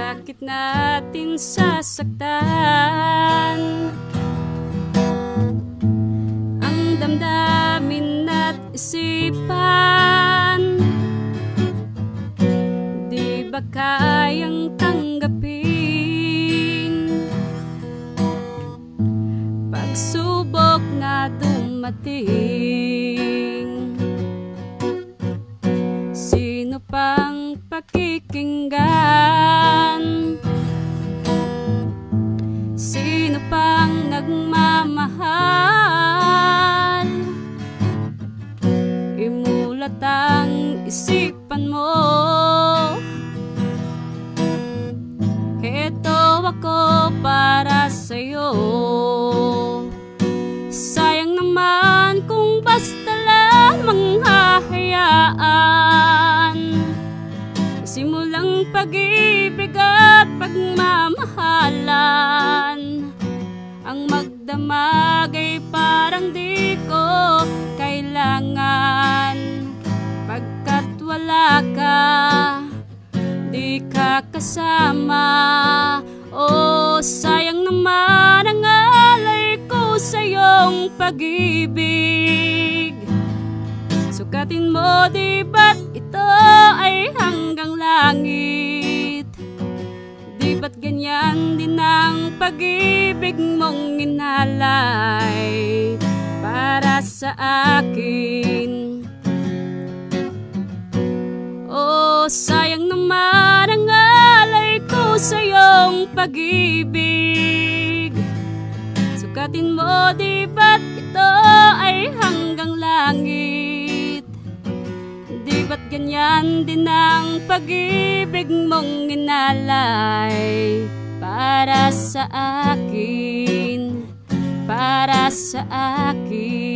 bakit natin sasaktan ang damdamin at isipan? Di ba kayang tanggapin pagsubok na dumating? Sino pang pakikinggan? Sino pang nagmamahal? Imulat ang isipan mo. Heto ako para sa'yo. Sayang naman kung basta lamang hahayaan simulang pag-ibig at pagmamahalan. Ang magdamag ay parang di ko kailangan, pagkat wala ka, di ka kasama. Oh, sayang naman ang alay ko sa iyong pag-ibig. Sukatin mo, di ba't ito ay hanggang langit? Di ba't ganyan din ang pag-ibig mong inalay para sa akin? Oh, sayang naman ang alay ko sa iyong pag-ibig. Sukatin mo, di ba't ito ay hanggang langit? Di ba't ganyan din ang pag-ibig mong inalay para sa akin? Para sa akin.